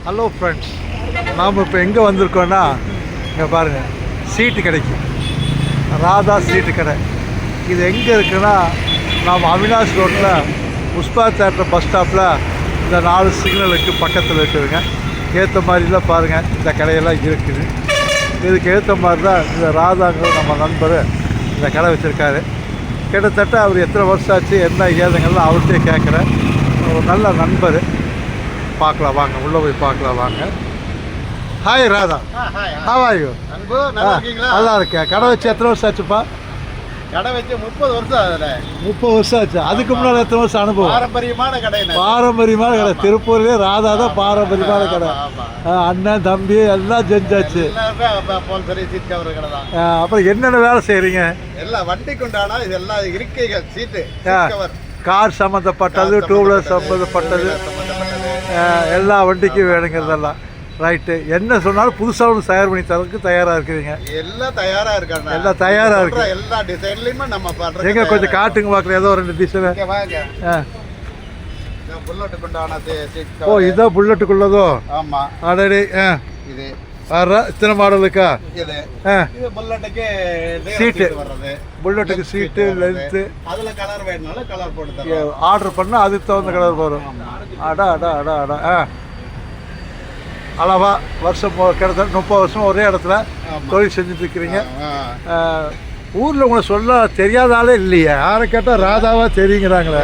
Hello friends, நாம் இப்போ எங்கே வந்திருக்கோன்னா, இங்கே பாருங்கள், சீட்டு கிடைக்கும். ராதா சீட்டு கடை. இது எங்கே இருக்குன்னா, நாம் அவினாஷ் ரோட்டில் புஷ்பா தேட்டர் பஸ் ஸ்டாப்பில் இந்த 4 சிக்னலுக்கு பக்கத்தில் இருக்குதுங்க. ஏற்ற மாதிரிலாம் பாருங்கள், இந்த கடையெல்லாம் இருக்குது. இதுக்கு ஏற்ற மாதிரி தான் இந்த ராதாங்கிற நம்ம நண்பர் இந்த கடை வச்சுருக்காரு. கிட்டத்தட்ட அவர் எத்தனை வருஷம் ஆச்சு, என்ன ஏதுங்கள்லாம் அவர்கிட்டே கேட்குறேன். ஒரு நல்ல நண்பர். பார்க்கலாம் வாங்க, உள்ளே போய் பார்க்கலாம் வாங்க. Hi Radha, how are you? நல்லா இருக்கேன். கடை வச்சு எத்தனை வருஷம் ஆச்சுப்பா? கடை வச்சு 30 வருஷம் ஆகுது. 30 வருஷம் ஆச்சு. அதுக்கு முன்னாடி எத்தனை வருஷம் அனுபவம்? பாரம்பரியமான கடை. பாரம்பரியமான கடை. திருப்பூர்லேயே ராதா தான் பாரம்பரியமான கடை. அண்ணன் தம்பி எல்லாம் செஞ்சாச்சு. அப்புறம் என்னென்ன வேலை செய்கிறீங்க? எல்லாம் வண்டிக்கு உண்டானா இதெல்லாம் இருக்கைகள், சீட்டு, கார் சம்மந்தப்பட்டது, டூ வீலர் சம்மந்தப்பட்டது, எல்லா வண்டிக்கும் வேணுங்கிறதெல்லாம். ரைட்டு. என்ன சொன்னாலும் புதுசாக ஒன்று தயார் பண்ணி தரதுக்கு தயாராக இருக்கிறீங்க. எல்லாம் தயாராக இருக்காங்க. எல்லாம் தயாராக இருக்கு. எல்லா டிசைன்லையுமே நம்ம பண்ணுறோம். எங்கே கொஞ்சம் காட்டுங்க பார்க்கலாம், ஏதோ 2 டிசைனு. புல்லட்டுக்கு உண்டானது. ஓ, இதான் புல்லட்டுக்குள்ளதோ? ஆமாம். ஆல்ரெடி இது இத்தனை மாடலுக்கா? இது புல்லட்டுக்கு சீட்டு வர்றது. புல்லட்டுக்கு சீட்டு, லென்த்து. அதில் கலர் வேணுனாலும் கலர் போட்டு ஆர்டர் பண்ணால் அதுக்கு தகுந்த கலர் வரும். அடா அடா அடா அடா. அளவா வருஷம் கிட்டத்தட்ட 30 வருஷம் ஒரே இடத்துல தொழில் செஞ்சுட்டு இருக்கிறீங்க. ஊரில் உங்களை சொல்ல தெரியாத ஆளே இல்லையே. யாரை கேட்டால் ராதாவா தெரியுங்கிறாங்களே.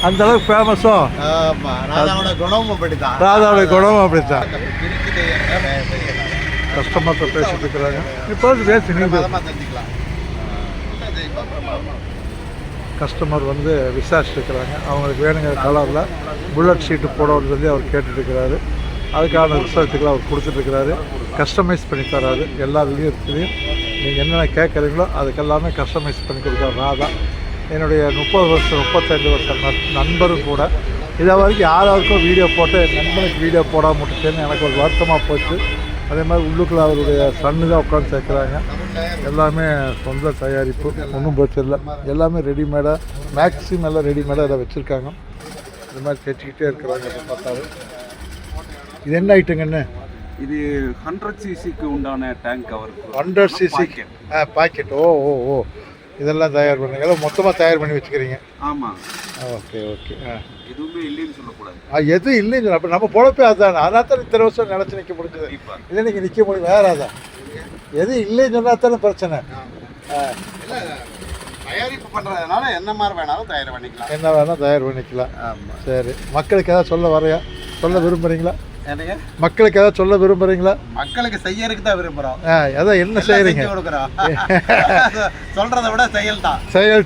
அந்த அளவுக்கு ஃபேமஸோ? ராதாவோட குணமும் அப்படித்தான். ராதாவோட குணமும் அப்படித்தான். கஸ்டமர்கிட்ட பேசிட்டு இருக்கிறாங்க. இப்போ பேசி நீங்கள் கஸ்டமர் வந்து விசாரிச்சுட்டு இருக்கிறாங்க. அவங்களுக்கு வேணுங்கிற கலரில் புல்லட் ஷீட்டு போடணும்னு சொல்லி அவர் கேட்டுட்ருக்கிறாரு. அதுக்கான ரிசல்ட்டுகளை அவர் கொடுத்துட்ருக்கிறாரு. கஸ்டமைஸ் பண்ணி தராரு. எல்லா விஷயத்துலையும் நீங்கள் என்னென்ன கேட்குறீங்களோ அதுக்கெல்லாமே கஸ்டமைஸ் பண்ணி கொடுக்குறாரு ராதா. என்னுடைய 30 வருஷம் 35 வருஷம் நண்பரும் கூட. இதை வரைக்கும் யாராருக்கும் வீடியோ போட்டு என் நண்பனுக்கு வீடியோ போடாமல் விட்டுட்டேன்னு எனக்கு ஒரு வருத்தமாக போச்சு. அதே மாதிரி உள்ளுக்குள்ள அவருடைய சன்னு தான் உட்காந்து சேர்க்குறாங்க. எல்லாமே சொந்த தயாரிப்பு, ஒன்றும் பிரச்சனை இல்லை. எல்லாமே ரெடிமேடாக, மேக்ஸிமம் எல்லாம் ரெடிமேடாக இதை வச்சுருக்காங்க. இது மாதிரி தைச்சிக்கிட்டே இருக்கிறாங்க. பார்த்தாரு. இது என்ன ஐட்டங்கன்னு? இது 100 சிசிக்கு உண்டான டேங்க் கவர். 100 சிசிக்கு பாக்கெட். ஓ ஓ ஓ, இதெல்லாம் தயார் பண்ணுங்க. எல்லாம் மொத்தமாக தயார் பண்ணி வச்சுக்கிறீங்க. ஆமாம். Okay okay. எதுவுமே இல்லைன்னு சொல்லக்கூடாது. எதுவும் இல்லைன்னு சொல்ல. அப்போ நம்ம பொழப்பே அதுதான். அதனால் தான் இத்தனை வருஷம் நினச்சி நிற்க முடிஞ்சது. இல்லை நீங்கள் நிற்க முடியும் வேறு அதான். எதுவும் இல்லைன்னு சொன்னால் தானே பிரச்சனை. தயாரிப்பு பண்ணுறதுனால என்ன மாதிரி வேணாலும் தயார் பண்ணிக்கலாம். என்ன வேணால் தயார் பண்ணிக்கலாம். ஆமாம். சரி, மக்களுக்கு ஏதாவது சொல்ல விரும்புகிறீங்களா? மக்களுக்கு ஏதாவது சொல்ல விரும்புகிறீங்களா? மக்களுக்கு செய்யறதுக்கு தான் விரும்புகிறோம். அதான் என்ன செய்கிறீங்க? சொல்கிறத விட செயல்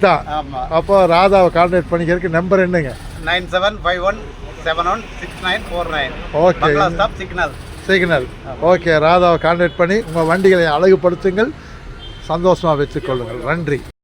தான். ஆமாம். அப்போ ராதாவை கான்டாக்ட் பண்ணிக்கிறதுக்கு நம்பர் என்னங்க? 9751716949. ஓகே. சிக்னல். ஓகே. ராதாவை கான்டாக்ட் பண்ணி உங்கள் வண்டிகளை அழகுபடுத்துங்கள், சந்தோஷமாக வச்சுக்கொள்ளுங்கள். நன்றி.